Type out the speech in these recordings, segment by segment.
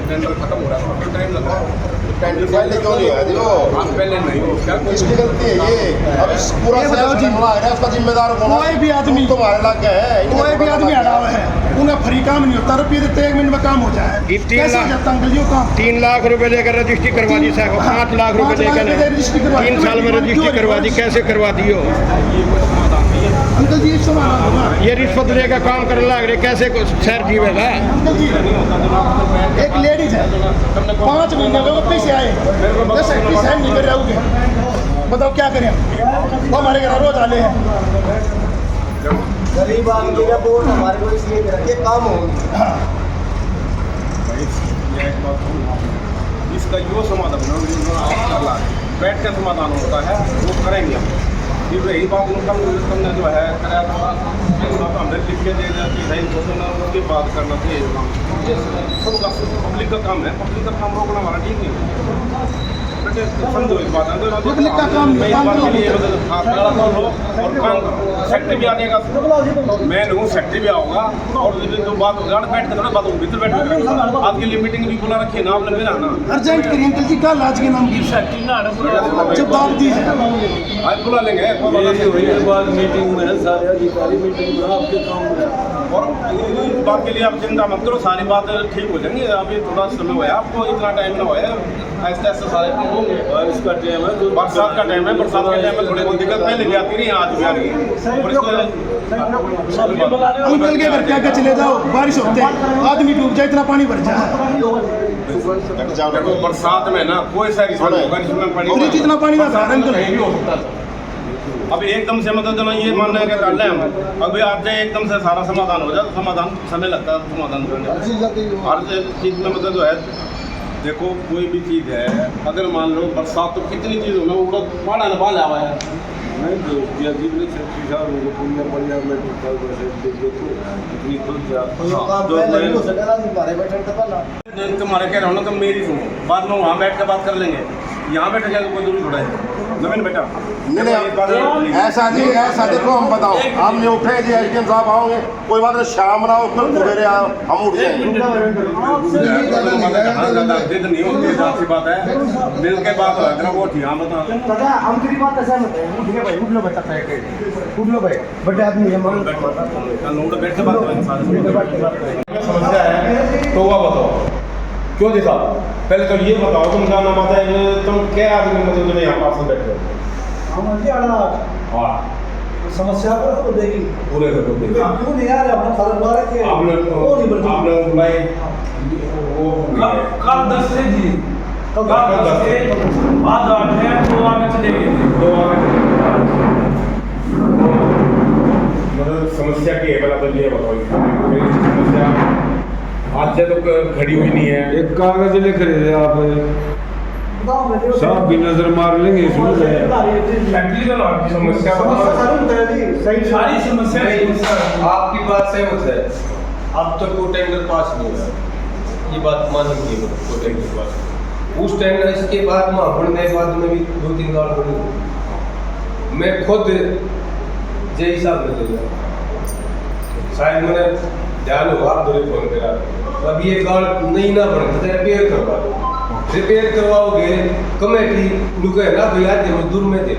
Tender खत्म हो रहा है, टाइम लगा। टेंडर पहले क्यों नहीं आया जी? वो आप पहले नहीं हो क्या किसकी गलती है ये? अब इस पूरा शहर बनवा है, उसका जिम्मेदार कौन है? कोई भी आदमी तुम्हारे लग गए है, कोई भी आदमी हटा हुआ है, उन्हें फ्री काम नहीं होता, रुपये देते 1 मिनट में काम हो जाए। कैसे हो जाता अंकल जी वो काम? 3 लाख रुपए लेकर रजिस्ट्री करवा दी साहब, 5 लाख रुपए लेकर 3 साल में रजिस्ट्री करवा दी। कैसे करवा दी हो अंकल जी? समाधान होगा। ये रिश्वत लेकर काम करने लग रहे, कैसे शहर जीवेगा? अंकल जी एक लेडीज है, 5 महीने में वापस से आए, 10 साइन नहीं कर रहे, बताओ क्या करें? वो हमारे घर रोज आले हैं। गरीब आदमी का वोट हमारे को इसलिए दे रखे काम हो। इसका जो समाधान बैठ कर समाधान होता है वो करेंगे हम। फिर रही बात तुमने जो है कराया था हमने लिख के दे जाती है उसके बाद करना चाहिए काम। सबका पब्लिक का काम है, पब्लिक का काम रोकना हमारा ठीक नहीं है। समझो इस बात पब्लिक का काम मैं इस बात के लिए और काम सेक्रेटरी भी आने का मैं नहीं हूँ, सेक्रेटरी भी आऊँगा और जो बात होगा बैठ कर बात होगी भीतर बैठ कर आज के लिए मीटिंग भी बुला रखी है ना आपने भी ना अर्जेंट करिए अंकल जी, कल आज के नाम की जवाब दी है। आज बुला लेंगे मीटिंग में सारे अधिकारी मीटिंग में आपके काम में और इस बात के लिए आप चिंता मत करो, सारी बात ठीक हो जाएंगी। अभी थोड़ा समय हुआ है, आपको इतना टाइम ना हुआ है, ऐसे ऐसे सारे काम होंगे। इसका टाइम है, बरसात का टाइम है, बरसात के टाइम में थोड़ी बहुत दिक्कत पहले भी आती रही, आज भी आ रही है। और इसको अंकल के घर क्या चले जाओ, बारिश होते आदमी डूब जाए, इतना पानी भर जाए। देखो बरसात में ना कोई सा होगा जिसमें पानी इतना पानी ना था अंकल। अभी एकदम से मतलब जना ये मान लेंगे कर लें हम, अभी आज जाए एकदम से सारा समाधान हो जाए तो समाधान समय लगता है समाधान करने। हर चीज़ में मतलब जो है देखो कोई भी चीज़ है, अगर मान लो बरसात तो कितनी चीज़ों में उड़ा पाड़ा नपा लिया हुआ है तुम्हारे कह रहा हूँ ना, तुम मेरी सुनो, बाद में वहाँ बैठ कर बात कर लेंगे। यहाँ बैठ जाएगा कोई दूरी थोड़ा है नवीन बेटा। नहीं ऐसा नहीं, ऐसा देखो हम बताओ, हम नहीं उठे जी एसडीएम साहब आओगे, कोई बात नहीं, शाम ना हो कल सवेरे आओ, हम उठ जाएंगे। जिद नहीं होती है, अच्छी बात है, मिल के बात हो जाए वो ठीक। हाँ बता हम तेरी बात ऐसा मत है, उठ गए भाई, उठ लो बेटा, उठ लो भाई, बड़े आदमी है, बैठ के बात करेंगे। समस्या है तो वह बताओ क्यों जी साहब? पहले तो ये बताओ तुम क्या नाम आता है, तुम क्या आदमी मतलब जो यहाँ पास में बैठे हो? हाँ समस्या को देगी पूरे घर को देखिए। क्यों नहीं आ रहे? हम सारे बारह के आपने बुलाई वो कल 10 से जी, कल 10 से आज 8 है, 2 आगे चले गए, 2 आगे मतलब समस्या की है, पहला तो ये बताओ मेरी समस्या आज से तो खड़ी हुई नहीं है। एक कागज लेकर खरीदे आप सब भी नजर मार लेंगे इसमें। फैक्ट्री का आपकी समस्या सारी समस्या आपकी बात सहमत है, अब तक वो टेंडर पास नहीं हुआ, ये बात मानेंगे वो टेंडर पास। उस टेंडर इसके बाद में बढ़ने बाद में भी 2-3 गाड़ बढ़ी, मैं खुद जे हिसाब में दूंगा, शायद मैंने ध्यान होगा आप दोनों फोन करा, अब ये गाड़ नहीं ना बढ़े तो रिपेयर करवा दो। रिपेयर करवाओगे कमेटी लुके ना भैया दे मजदूर में दे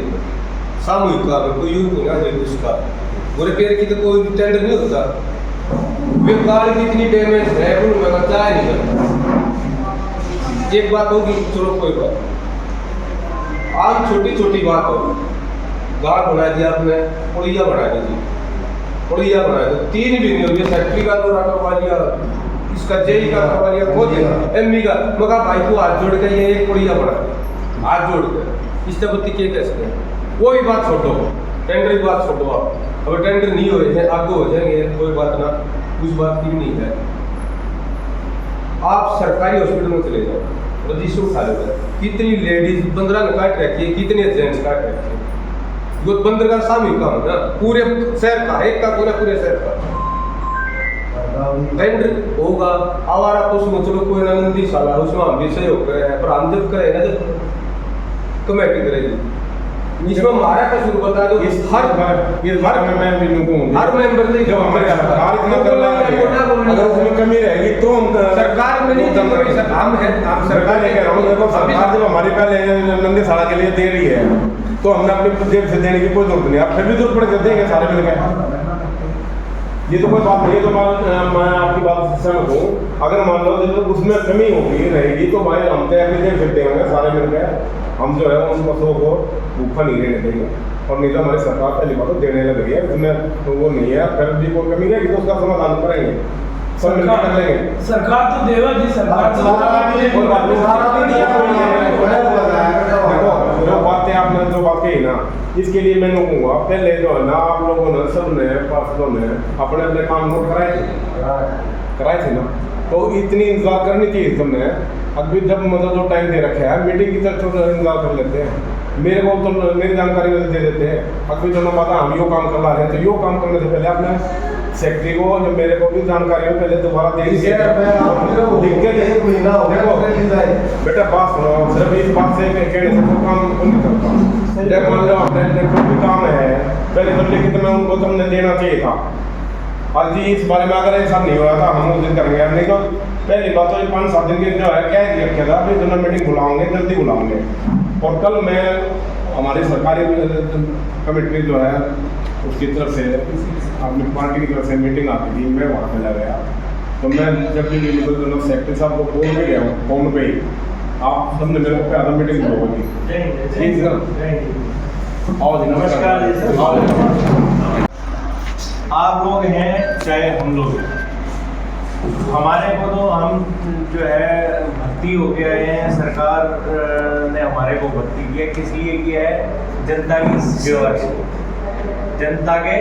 सामूहिक काम है, कोई यूं ना दे उसका वो रिपेयर की तो कोई टेंडर नहीं होता। वे कार की इतनी डैमेज है उनमें बचा नहीं करता। एक बात होगी, चलो कोई बात, आज छोटी छोटी बात हो, गाड़ बना दिया आपने, पुड़िया बना दी, पुड़िया बना दी, 3 भी नहीं होगी, फैक्ट्री का दौरा करवा लिया, इसका जेई का करवा लिया, खुद एमबी का, मगर भाई को हाथ जोड़ के ये एक पुड़िया बना दी, हाथ जोड़ के इस तबत्ती के कैसे वो भी बात छोड़ो, टेंडर की बात छोड़ो आप, अब टेंडर नहीं हो रहे आगे हो जाएंगे, कोई बात ना, उस बात की भी नहीं है। आप सरकारी हॉस्पिटल में चले जाओ, रजिस्टर उठा लेते हैं, कितनी लेडीज 15 ने काट रखी है, कितने जेंट्स काट रखे हैं, जो बंदरगाह सामूहिक काम है ना, पूरे शहर का, एक का पूरे शहर का टेंडर होगा। आवारा पशु चलो कोई ना नंदी शाला उसमें हम भी सहयोग करें, पर हम जब करेंगे जब कमेटी करेगी इसमें हमारा कसूर बता दो। हर मेंबर ने जब हमारे सरकार इतना कर रहा है, अगर उसमें कमी रहेगी तो हम सरकार में नहीं हम सरकार लेकर रहा हूँ। देखो सरकार जब हमारी पहले नंदी शाला के लिए दे रही है तो हमने अपनी जेब से देने की कोई जरूरत नहीं। अब फिर भी जरूरत पड़ के देंगे सारे मिलकर, ये तो कोई बात नहीं है। तो मैं आपकी बात से सहमत हूँ। अगर मान लो तो उसमें कमी होगी रहेगी तो भाई हम तो अपनी जेब से देंगे सारे मिलकर, हम जो है उन पशुओं को भूखा नहीं रहने देंगे। और नहीं तो हमारी सरकार पहली बात तो देने लग रही है, उसमें तो वो नहीं है। फिर भी कोई कमी रहेगी तो उसका समाधान करेंगे, सब मिलकर कर लेंगे। सरकार तो देगा जी, सरकार तो देखो जो बातें आपने जो बात कही ना, इसके लिए मैं कहूँगा पहले जो है ना आप लोगों ने सबने पार्षदों ने अपने अपने काम नोट कराए थे ना, तो इतनी इंतजार करनी चाहिए सबने। अभी जब मतलब जो टाइम दे रखे है मीटिंग की तरफ तो इंतजार कर लेते हैं, मेरे को तो मेरी जानकारी दे देते हैं। अभी जो पता हम यो काम कर रहे हैं तो यो काम करने से पहले आपने सेक्रेटरी को जो मेरे को भी जानकारी हो पहले दोबारा दे दीजिए। देखो बेटा बात सुनो, सिर्फ इस बात से कहने से कोई काम नहीं करता। जब मान लो अपने कोई भी काम है पहले तो लिखित में उनको तुमने देना चाहिए था। आज जी इस बारे में अगर ऐसा नहीं हुआ था हम उस दिन करेंगे, नहीं तो पहली बात तो 5-7 दिन के जो है क्या रखा था अभी दोनों मीटिंग बुलाओगे, जल्दी बुलाओगे। और कल मैं हमारी सरकारी कमेटी जो है उसकी तरफ से अपनी पार्टी की तरफ से मीटिंग आती थी, मैं वहाँ चला गया। तो मैं जब भी मिली तो दोनों सेक्रेटरी साहब को बोल के गया हूँ फोन पे ही, आप सबने मेरे को प्यारा मीटिंग होगी। आओ जी, नमस्कार। आप लोग हैं चाहे हम लोग हैं, हमारे को तो हम जो है भर्ती हो गए हैं, सरकार ने हमारे को भर्ती किया, किस लिए किया है? जनता की सेवा के, जनता के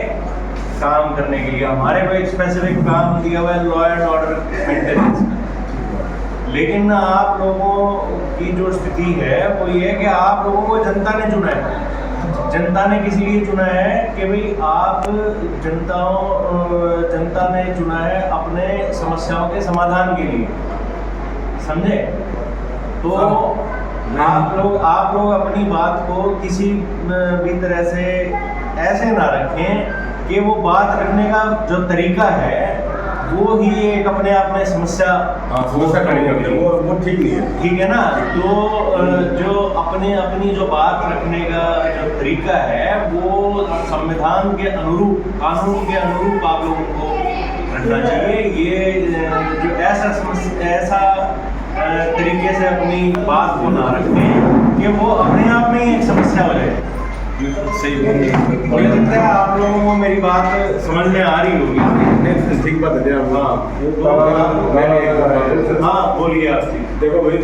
काम करने के लिए। हमारे को एक स्पेसिफिक काम दिया हुआ है लॉ एंड ऑर्डर मेंटेनेंस का। लेकिन आप लोगों की जो स्थिति है वो ये है कि आप लोगों को जनता ने चुना है। जनता ने किस लिए चुना है कि भाई आप जनता ने चुना है अपने समस्याओं के समाधान के लिए, समझे? तो आप लोग अपनी बात को किसी भी तरह से ऐसे ना रखें कि वो बात रखने का जो तरीका है वो ही एक अपने आप में समस्या खड़ी करते हैं, वो ठीक नहीं है। ठीक है ना? तो जो अपनी जो बात रखने का जो तरीका है वो संविधान के अनुरूप, कानून के अनुरूप आप लोगों को रखना चाहिए। ये जो ऐसा तरीके से अपनी बात को ना रखें कि वो अपने आप में ही एक समस्या हो जाए। सही मुझे लगता है आप लोगों को मेरी बात समझ में आ रही होगी। ठीक बात है। हाँ बोलिए आप जी। देखो भाई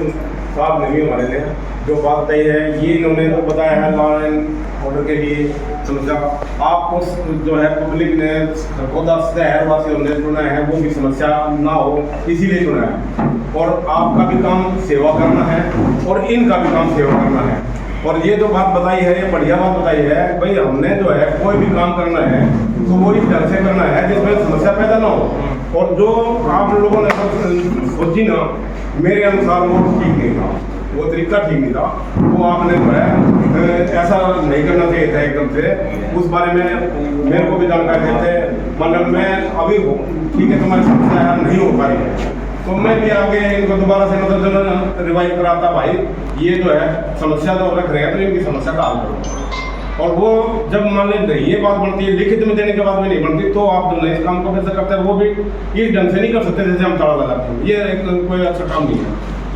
साहब ने भी हमारे लिए जो बात तय है ये इन्होंने तो बताया है लॉ एंड ऑर्डर के लिए समस्या। आपको जो है पब्लिक ने शहरवासियों ने चुना है वो भी समस्या ना हो इसीलिए चुना है। और आपका भी काम सेवा करना है और इनका भी काम सेवा करना है। और ये जो बात बताई है ये बढ़िया बात बताई है भाई, हमने जो है कोई भी काम करना है तो वो इस ढंग से करना है जिसमें समस्या पैदा ना हो। और जो आप लोगों ने सोची ना, मेरे अनुसार वो ठीक नहीं था, वो तरीका ठीक नहीं था। वो आपने जो है ऐसा नहीं करना चाहिए था एकदम से। उस बारे में मेरे को भी जानकारी देते, मतलब मैं अभी ठीक है तुम्हारी समस्या नहीं हो पाई है तो मैं भी आगे इनको दोबारा से मतलब रिवाइज कराता भाई ये जो है समस्या तो रख रहे हैं तो इनकी समस्या का हल करो। और वो जब मान लीजिए ये बात बनती है लिखित में देने के बाद में नहीं बनती तो आप जो इस काम को कैसे करते हैं वो भी इस ढंग से नहीं कर सकते जैसे हम ताला लगाते हैं। ये कोई अच्छा काम नहीं है।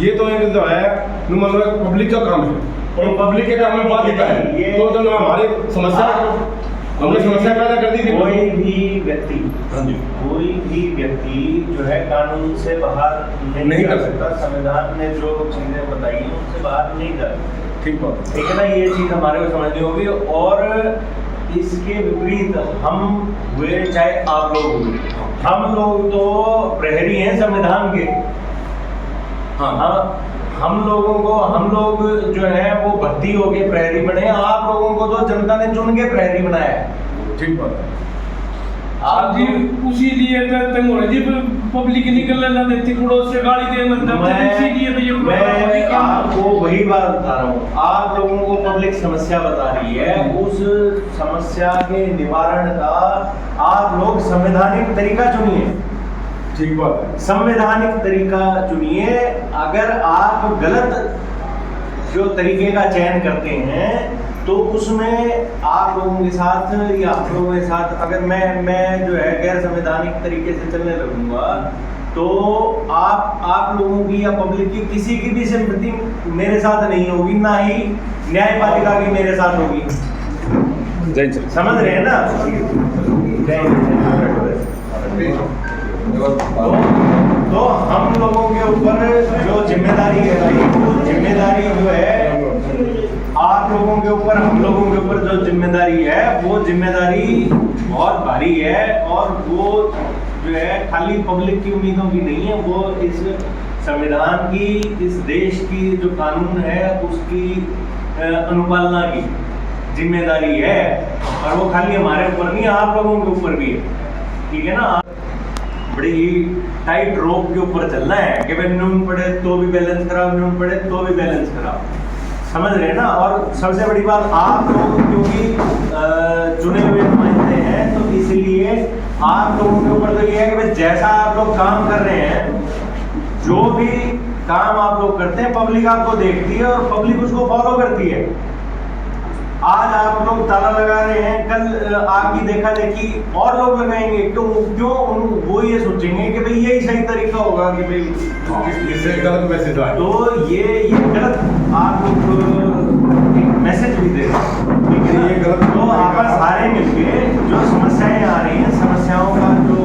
ये तो एक जो है मतलब पब्लिक का काम है और पब्लिक के काम में बात है तो जो हमारी समस्या हमने समस्या पैदा कर दी थी। कोई भी व्यक्ति जो है कानून से बाहर नहीं कर सकता। संविधान ने जो चीजें बताई हैं उससे बाहर नहीं जा सकता। ठीक बात, ठीक है ना? ये चीज हमारे को समझनी होगी। और इसके विपरीत हम हुए चाहे आप लोग हुए, हम लोग तो प्रहरी हैं संविधान के। हाँ, हम लोग जो है वो भर्ती हो के प्रहरी बने, आप लोगों को तो जनता ने चुन के प्रहरी बनाया है। ठीक बात है। आप जी उसी लिए जी पब्लिक निकलने ना देती पड़ोस से गाड़ी दे इसीलिए तो ये मैं आपको वही बात बता रहा हूँ, आप लोगों को पब्लिक समस्या बता रही है, उस समस्या के निवारण का आप लोग संवैधानिक तरीका चुनिए। ठीक बात है। संवैधानिक तरीका चुनिए। अगर आप गलत जो तरीके का चयन करते हैं तो उसमें आप लोगों के साथ या आप लोगों के साथ अगर मैं जो है गैर संवैधानिक तरीके से चलने लगूंगा तो आप लोगों की या पब्लिक की किसी की भी सिंपैथी मेरे साथ नहीं होगी, ना ही न्यायपालिका की मेरे साथ होगी। समझ रहे हैं ना? तो हम लोगों के ऊपर जो जिम्मेदारी है भाई, वो जिम्मेदारी जो है आप लोगों के ऊपर, हम लोगों के ऊपर जो जिम्मेदारी है वो जिम्मेदारी बहुत भारी है। और वो जो है खाली पब्लिक की उम्मीदों की नहीं है, वो इस संविधान की, इस देश की जो कानून है उसकी अनुपालना की जिम्मेदारी है। और वो खाली हमारे ऊपर नहीं, आप लोगों के ऊपर भी है। ठीक है ना? बड़ी ही टाइट रोप के ऊपर चलना है कि भाई नून पड़े तो भी बैलेंस कराओ, नून पड़े तो भी बैलेंस कराओ। समझ रहे हैं ना? और सबसे बड़ी बात, आप लोग क्योंकि चुने हुए नुमाइंदे हैं तो इसलिए आप लोगों के ऊपर तो ये है कि भाई जैसा आप लोग काम कर रहे हैं, जो भी काम आप लोग करते हैं पब्लिक आपको देखती है और पब्लिक उसको फॉलो करती है। आज आप लोग ताला लगा रहे हैं, कल आपकी देखा देखी और लोग लगाएंगे। क्यों वो ये सोचेंगे कि भाई यही सही तरीका होगा कि भाई इससे गलत मैसेज आए। तो ये गलत आप लोग एक मैसेज भी दे रहे हैं। ठीक है? ये गलत। तो आप सारे मिलके जो समस्याएं आ रही हैं, समस्याओं का जो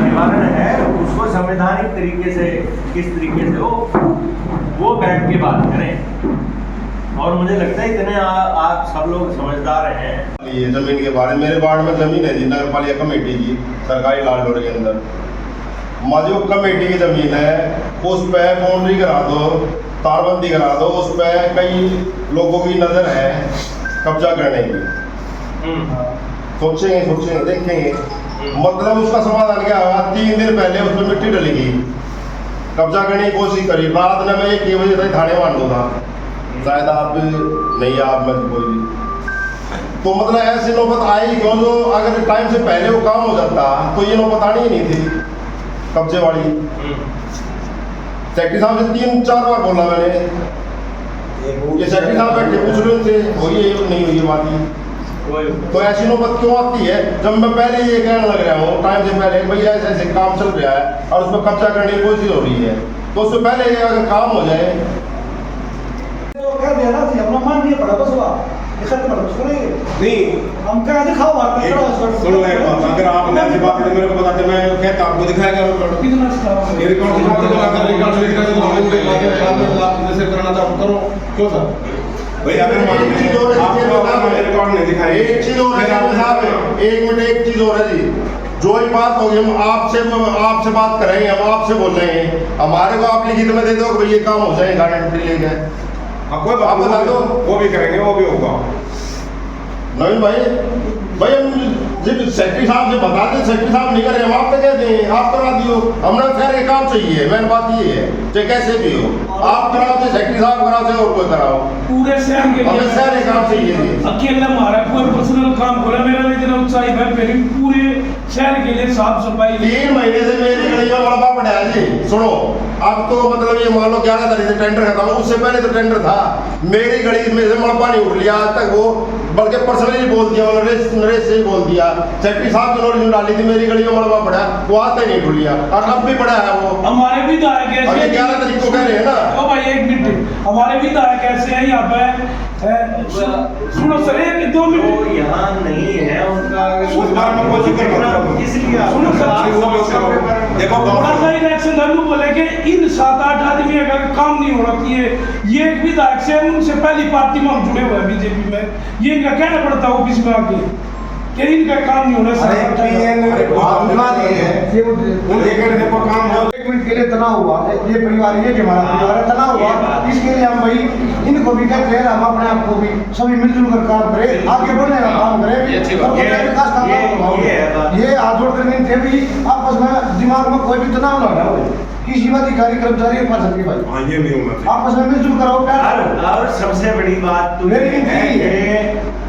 निवारण है उसको संवैधानिक तरीके से किस तरीके से वो बैठ के बात करें। और मुझे लगता है इतने आप सब लोग समझदार हैं। ये जमीन के बारे में, मेरे वार्ड में जमीन है जी, नगर पालिका कमेटी की, सरकारी लाल डोर के अंदर मजो कमेटी की जमीन है। उस पर बाउंड्री करा दो, तारबंदी करा दो, उस पर कई लोगों की नज़र है कब्जा करने की। सोचेंगे देखेंगे, मतलब उसका समाधान क्या होगा? 3 दिन पहले उस पर मिट्टी डली गई, कब्जा करने की कोशिश करी। रात में मैं 1 बजे तक थाने मान दो था, शायद आप नहीं, आप में कोई भी। तो मतलब ऐसी नौबत आई क्यों? जो अगर टाइम से पहले वो काम हो जाता तो ये नौबत आनी ही नहीं थी कब्जे वाली। सेक्रेटरी साहब से 3-4 बार बोला मैंने, ये सेक्रेटरी साहब बैठे पूछ रहे उनसे, हुई है नहीं हुई बात ही। तो ऐसी नौबत क्यों आती है जब मैं पहले ये कहने लग रहा हूँ टाइम से पहले, भैया ऐसे ऐसे काम चल रहा है और उस पर कब्जा करने की कोशिश हो रही है, तो उससे पहले अगर काम हो जाए कह देना थी, अपना मान नहीं पड़ा बस हुआ, ये खत्म कर सुनेंगे नहीं, हम कह दिखाओ बात सुनो एक बात, अगर आप ऐसी बात है मेरे को बताते, मैं कहता आपको दिखाएगा कितना ये रिकॉर्ड दिखाते तो अगर रिकॉर्ड लिख कर तो आप जैसे करना चाहो करो। क्यों सर? भाई अगर मान लीजिए आपको रिकॉर्ड नहीं दिखाई, एक चीज और है साहब, 1 मिनट, एक चीज और है जी, जो ही बात होगी हम आपसे बात करेंगे, हम आपसे बोल रहे हैं, हमारे को आप लिखित में दे दो कि भाई ये काम हो जाए, गारंटी ले गए। कोई बात बता दो, वो भी करेंगे, वो भी होगा। नवीन भाई हम जब सेक्रेटरी साहब से बता दें, सेक्रेटरी साहब नहीं करे, हम आप तो कह दें आप करा दियो, हमने खैर ये काम चाहिए, मेन बात ये है चाहे कैसे भी हो, आप कराओ चाहे सेक्रेटरी साहब कराओ चाहे और कोई कराओ, पूरे शहर के हमें शहर ये काम चाहिए। अकेला हमारा कोई पर्सनल काम खोला, मेरा इतना उत्साहित है, मेरी पूरे शहर के लिए साफ सफाई। 3 महीने से मेरी गली में मलबा पड़ा है जी। सुनो, अब तो मतलब ये मान लो 11 तारीख से टेंडर खत्म, उससे पहले तो टेंडर था, मेरी गली में से मलबा नहीं उठ लिया आज तक, वो बल्कि पर्सनली बोल दिया, नरेश से ही बोल दिया, सेक्रेटरी साहब की नोटिस डाली थी, मेरी गली में मलबा पड़ा, वो आज तक नहीं उठ लिया और अब भी पड़ा है वो। हमारे विधायक ऐसे 11 तारीख को कह रहे हैं ना। ओ भाई 1 मिनट, हमारे विधायक ऐसे हैं यहाँ पे, सुनो सर 1-2 मिनट, यहाँ नहीं है उनका, उस बार में कोई जिक्र करो, इसलिए सुनो सर, देखो थोड़ा सा इलेक्शन लड़ू बोले कि इन 7-8 आदमी अगर काम नहीं हो रहा कि ये एक विधायक से उनसे पहली पार्टी में हम जुड़े हुए हैं बीजेपी में, ये इनका कहना पड़ता है ऑफिस में आके, कि इनका काम नहीं होना एक मिनट के लिए तनाव हुआ ये परिवार ये कि हमारा परिवार है तनाव हुआ इसके लिए हम भाई इनको भी कहते हैं हम अपने आप को भी सभी मिलजुल कर काम करें आगे बढ़ने का काम करें ये हाथ जोड़ कर विनती है भी आपस में दिमाग में कोई भी तनाव ना हो किसी भी अधिकारी कर्मचारी के पास सकती भाई हाँ ये नहीं होना चाहिए। आपस में मिलजुल करो और सबसे बड़ी बात तो ये है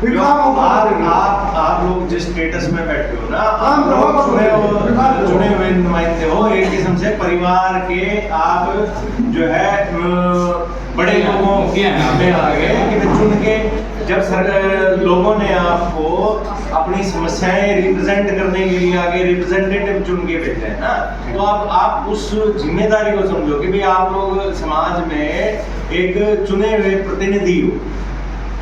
कि आप लोग जिस स्टेटस में बैठे हो ना आप लोग जुड़े हुए नुमाइंदे हो एक किस्म से परिवार के आप जो है बड़े लोगों के में आ गए कि चुन के जब लोगों ने आपको अपनी समस्याएं रिप्रेजेंट करने के लिए आगे रिप्रेजेंटेटिव चुन के भेजे हैं ना, तो आप उस जिम्मेदारी को समझो कि भाई आप लोग समाज में एक चुने हुए प्रतिनिधि हो,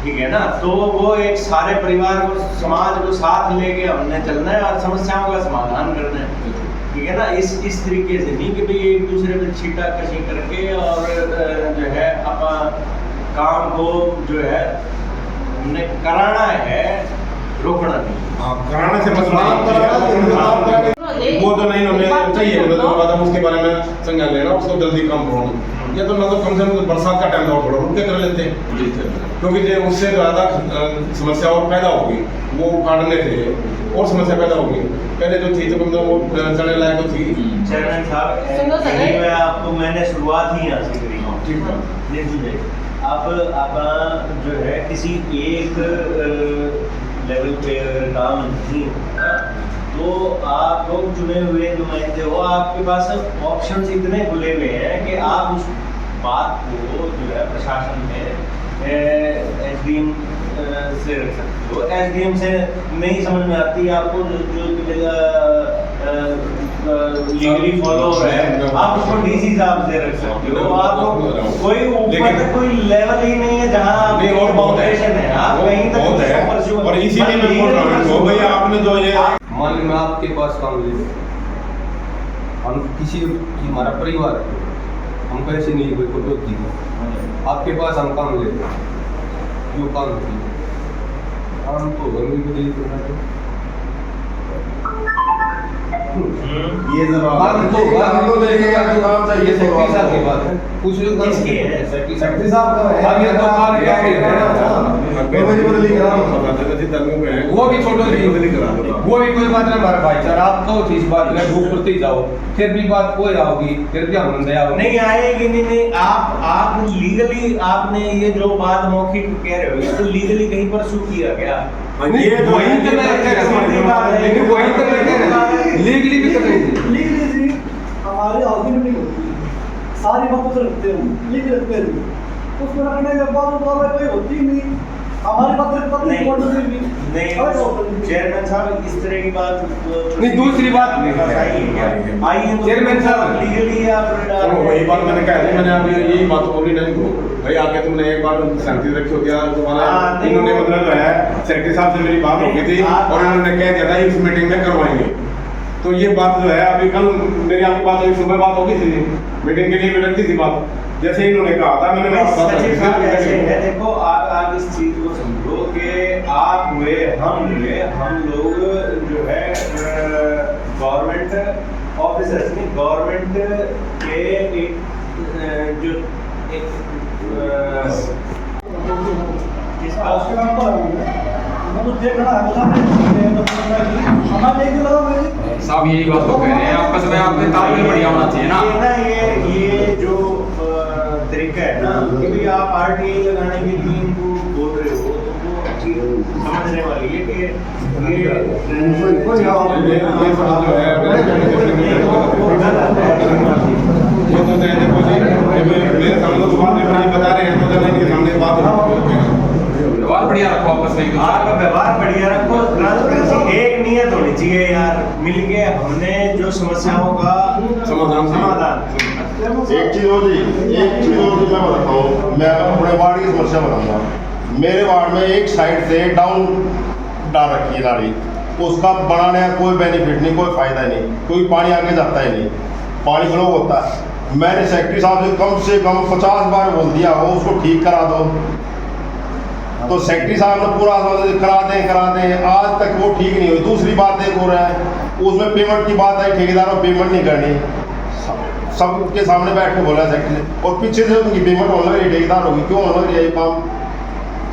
ठीक है ना। तो वो एक सारे परिवार को समाज को साथ लेके हमने चलना है और समस्याओं का समाधान करना है, ठीक है ना। इस तरीके से नहीं कि भाई एक दूसरे पे छीटा कशी करके और जो है अपन काम को जो है हमने कराना है, रोकना नहीं। हाँ, कराने से मसला वो तो नहीं होने चाहिए, मतलब बात उसके बारे में संज्ञान लेना, उसको जल्दी कम करो। या तो मतलब कम से कम बरसात का टाइम और थोड़ा रुक के कर लेते हैं, क्योंकि जो उससे ज़्यादा समस्या और पैदा होगी, वो काटने से और समस्या पैदा होगी। पहले जो थी तो मतलब वो चढ़ने लायक तो थी। चेयरमैन साहब मैं आपको मैंने शुरुआत ही यहाँ से करी हूँ, ठीक है। देखिए अब जो है किसी एक लेवल पे अगर काम नहीं होता तो आप लोग चुने हुए नुमाइंदे हो, आपके पास ऑप्शंस इतने खुले हुए हैं कि आप उस बात को जो है प्रशासन में एसडीएम से रख सकते हो। एसडीएम से नहीं समझ में आती आपको जो लीगली फॉलो हो रहा है, आप उसको डीसी साहब से रख सकते हो। आप कोई ऊपर तक कोई लेवल ही नहीं है जहाँ और बाउंडेशन है, आप कहीं तक और इसीलिए मैं बोल रहा हूँ भैया आपने जो ये मान लो मैं आपके पास काम ले लूं, हम किसी हमारा परिवार है, हम कैसे नहीं कोई कटौती है, आपके पास हम काम ले लें जो काम होती है हम तो जमीन को डिलीट करना चाहिए। ये जरूर तो लेके काम चाहिए सेक्रेटरी साहब की बात है कुछ लोग किसकी है सेक्रेटरी साहब का है अब ये तो कार क्या है वो भी छोटो जी वो भी कोई बात नहीं हमारा भाईचारा आप कहो इस बात में भूख करते ही जाओ फिर भी बात कोई आओगी फिर भी हम दया नहीं आएगी। नहीं आप लीगली आपने ये जो बात मौखिक कह रहे हो इसको लीगली कहीं पर शू किया गया? लीगली भी कर रही थी लीगली हमारे हाउसिंग में नहीं होती सारी बातों से रखते हैं लीगली रखते हैं उसमें रखने के बाद कोई होती नहीं हमारी बात नहीं। चेयरमैन साहब इस तरह की बात नहीं दूसरी बात आइए चेयरमैन साहब लीगली आप वही बात मैंने कहा थी, मैंने अभी यही बात बोली नहीं को भाई आके तुमने एक बार शांति रखी हो गया तुम्हारा इन्होंने मतलब जो है सेक्रेटरी साहब से मेरी बात हो गई थी और इन्होंने कह दिया था इस मीटिंग में करवाएंगे। तो ये बात जो है अभी कल मेरी आपकी बात हुई, सुबह बात हो गई थी, मीटिंग के लिए भी रखी थी बात, जैसे इन्होंने कहा था मैंने देखो आप इस चीज को समझो कि आप हुए हम लोग जो है गवर्नमेंट ऑफिसर्स नहीं गवर्नमेंट के एक जो एक साहब यही बात तो कह रहे हैं आपस में आपके तालमेल बढ़िया होना चाहिए ना। ये जो तरीका है ना कि भाई आप आरटीआई लगाने के लिए इनको बोल रहे हो तो वो चीज समझने वाली है कि ये मेरे सामने तो बात बता रहे हैं तो इनके सामने बात व्यवहार बढ़िया रखो आपस में, आपका व्यवहार बढ़िया रखो, ट्रांसपेरेंसी एक नियत होनी चाहिए यार, मिलके हमने जो समस्याओं का समाधान एक चीज और जी मैं बताता हूँ, मैं अपने वार्ड की समस्या बताऊंगा। मेरे वार्ड में एक साइड से डाउन डाल रखी है नाली, उसका बनाने का कोई बेनिफिट नहीं, कोई फायदा नहीं, कोई पानी आगे जाता ही नहीं, पानी ब्लॉक होता है। मैंने सेक्रेटरी साहब से कम 50 बार बोल दिया हो उसको ठीक करा दो, तो सेक्रेटरी साहब ने पूरा करा दें आज तक वो ठीक नहीं हुई। दूसरी बात एक हो रहा है, उसमें पेमेंट की बात आई, ठेकेदारों पेमेंट नहीं करनी, सबके सामने बैठ के बोला सेक्रेटरी, और पीछे से उनकी पेमेंट होने लगी, ठेकेदार होगी क्यों होने लगी ये काम,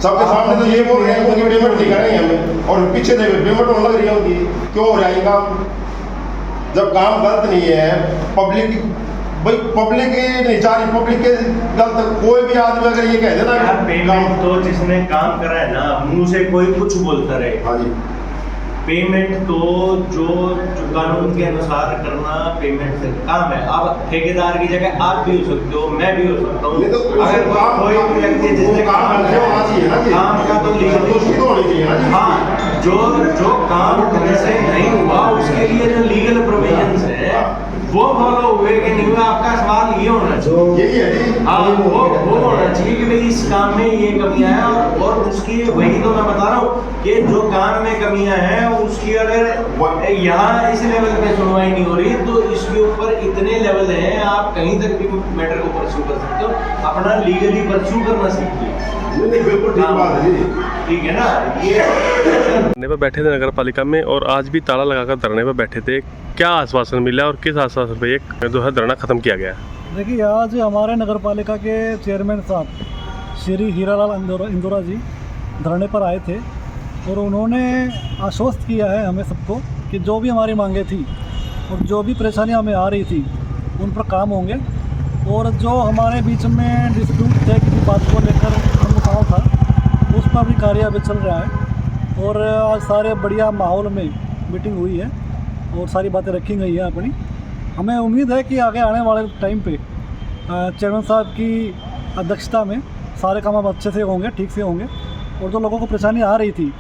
सबके सामने तो ये बोल रहे हैं उनकी पेमेंट नहीं करेंगे हमें, और पीछे से पेमेंट होने लग रही है उनकी, क्यों हो रहा है काम? जब काम गलत नहीं है, पब्लिक भाई पब्लिक नहीं चाह रही, पब्लिक के गलत कोई भी आदमी अगर ये कह देना पेमेंट तो जिसने काम करा है ना, मुंह से कोई कुछ बोलता रहे। हाँ जी, पेमेंट तो जो कानून के अनुसार करना पेमेंट से काम है। अब ठेकेदार की जगह आप भी हो सकते हो, मैं भी हो सकता हूँ। तो अगर कोई व्यक्ति जिसने काम का तो लीगल, हाँ, जो काम ढंग से नहीं हुआ उसके लिए जो लीगल प्रोविजंस है वो फॉलो हुए कि नहीं हुआ, आपका सवाल ये होना चाहिए। यही है जी, हाँ, वो होना चाहिए कि भाई इस काम में ये कमियां हैं, और उसकी वही तो मैं बता रहा हूँ कि जो काम में कमियां हैं उसकी अगर यहाँ इस लेवल पे सुनवाई नहीं हो रही तो इसके ऊपर इतने लेवल हैं, आप कहीं तक भी मैटर को परस्यू कर सकते हो, अपना लीगली परस्यू करना सीखिए। बिल्कुल ठीक बात है जी, ठीक है ना। ये धरने पर बैठे थे नगर पालिका में, और आज भी ताला लगाकर धरने पर बैठे थे। क्या आश्वासन मिला और किस आश्वासन पे एक जो है धरना खत्म किया गया? देखिए, आज हमारे नगर पालिका के चेयरमैन साहब श्री हीरालाल इंदौरा जी धरने पर आए थे, और उन्होंने आश्वस्त किया है हमें सबको कि जो भी हमारी मांगे थी और जो भी परेशानियां हमें आ रही थी उन पर काम होंगे, और जो हमारे बीच में डिस्प्यूट थे किसी बात को लेकर मुद्दा था उस पर भी कार्य अभी चल रहा है, और आज सारे बढ़िया माहौल में मीटिंग हुई है और सारी बातें रखी गई है अपनी। हमें उम्मीद है कि आगे आने वाले टाइम पे चेयरमैन साहब की अध्यक्षता में सारे काम अब अच्छे से होंगे, ठीक से होंगे, और जो लोगों को परेशानी आ रही थी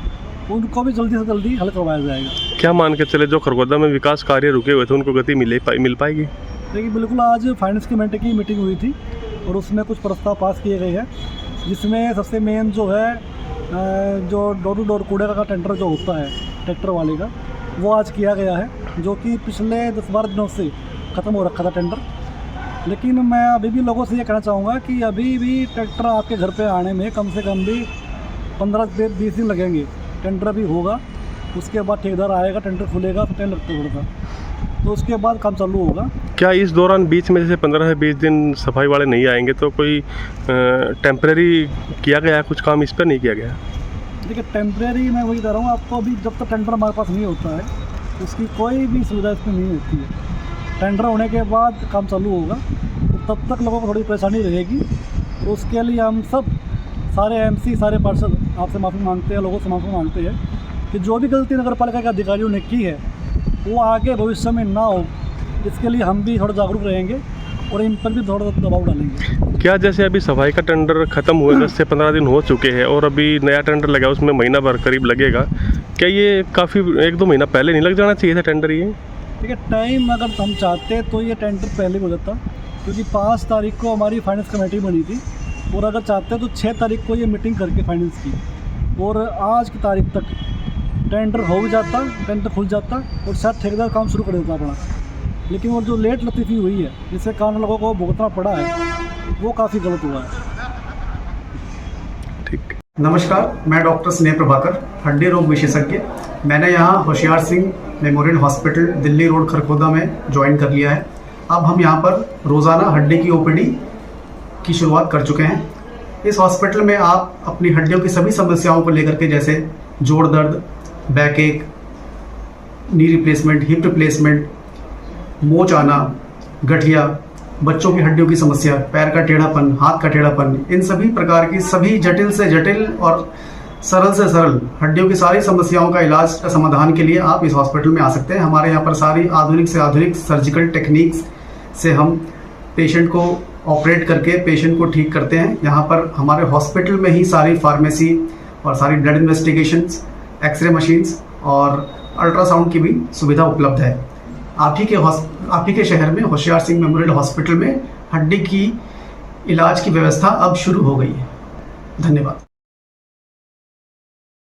उनको भी जल्दी से जल्दी हल करवाया जाएगा। क्या मान के चले जो खरगोदा में विकास कार्य रुके हुए थे उनको गति मिल पाएगी? देखिए, बिल्कुल आज फाइनेंस कमेटी की मीटिंग हुई थी और उसमें कुछ प्रस्ताव पास किए गए हैं, जिसमें सबसे मेन जो है जो डोर टू डोर कूड़े का टेंडर जो होता है ट्रैक्टर वाले का, वो आज किया गया है, जो कि पिछले 10-12 दिनों से ख़त्म हो रखा था टेंडर। लेकिन मैं अभी भी लोगों से ये कहना चाहूँगा कि अभी भी ट्रैक्टर आपके घर पे आने में कम से कम भी 15-20 दिन लगेंगे। टेंडर भी होगा, उसके बाद ठेकेदार आएगा, टेंडर खुलेगा, तो टाइम लगता थोड़ा सा, तो उसके बाद काम चालू होगा। क्या इस दौरान बीच में जैसे 15 से 20 दिन सफाई वाले नहीं आएंगे तो कोई टेम्परेरी किया गया है, कुछ काम इस पर नहीं किया गया? देखिए, टेम्परेरी मैं वही कह रहा हूँ आपको, अभी जब तक टेंडर हमारे पास नहीं होता है उसकी कोई भी सुविधा इसमें नहीं होती है। टेंडर होने के बाद काम चालू होगा, तो तब तक लोगों को थोड़ी परेशानी रहेगी, तो उसके लिए हम सब सारे एमसी, सारे पार्षद आपसे माफ़ी मांगते हैं, लोगों से माफ़ी मांगते हैं कि जो भी गलती नगर पालिका के अधिकारियों ने की है वो आगे भविष्य में ना हो, इसके लिए हम भी थोड़ा जागरूक रहेंगे और इन पर भी थोड़ा दबाव डालेंगे। क्या जैसे अभी सफाई का टेंडर खत्म हुए 10 से 15 दिन हो चुके हैं और अभी नया टेंडर लगा, उसमें महीना भर करीब लगेगा, क्या ये काफ़ी 1-2 महीना पहले नहीं लग जाना चाहिए था टेंडर? ये देखिए, टाइम अगर हम चाहते तो ये टेंडर पहले हो जाता, क्योंकि 5 तारीख को हमारी फाइनेंस कमेटी बनी थी, और अगर चाहते तो 6 तारीख को ये मीटिंग करके फाइनेंस की, और आज की तारीख तक टेंडर हो भी जाता, टेंडर खुल जाता और शायद ठेकेदार काम शुरू कर देता अपना। लेकिन वो जो लेट लतीफ़ी हुई है जिसके कारण लोगों को भुगतना पड़ा है, वो काफ़ी गलत हुआ है। ठीक। नमस्कार, मैं डॉक्टर स्नेह प्रभाकर, हड्डी रोग विशेषज्ञ। मैंने यहाँ Hoshiyar Singh memorial hospital Delhi road Kharkhoda में ज्वाइन कर लिया है। अब हम यहाँ पर रोज़ाना हड्डी की ओपीडी की शुरुआत कर चुके हैं। इस हॉस्पिटल में आप अपनी हड्डियों की सभी समस्याओं को लेकर के, जैसे जोड़ दर्द, बैक एक, नी रिप्लेसमेंट, हिप रिप्लेसमेंट, मोच आना, गठिया, बच्चों की हड्डियों की समस्या, पैर का टेढ़ापन, हाथ का टेढ़ापन, इन सभी प्रकार की सभी जटिल से जटिल और सरल से सरल हड्डियों की सारी समस्याओं का इलाज का समाधान के लिए आप इस हॉस्पिटल में आ सकते हैं। हमारे यहाँ पर सारी आधुनिक से आधुनिक सर्जिकल टेक्निक्स से हम पेशेंट को ऑपरेट करके पेशेंट को ठीक करते हैं। यहाँ पर हमारे हॉस्पिटल में ही सारी फार्मेसी और सारी ब्लड इन्वेस्टिगेशंस, एक्सरे मशीन्स और अल्ट्रासाउंड की भी सुविधा उपलब्ध है। आप ही के शहर में होशियार सिंह मेमोरियल हॉस्पिटल में हड्डी की इलाज की व्यवस्था अब शुरू हो गई है। धन्यवाद।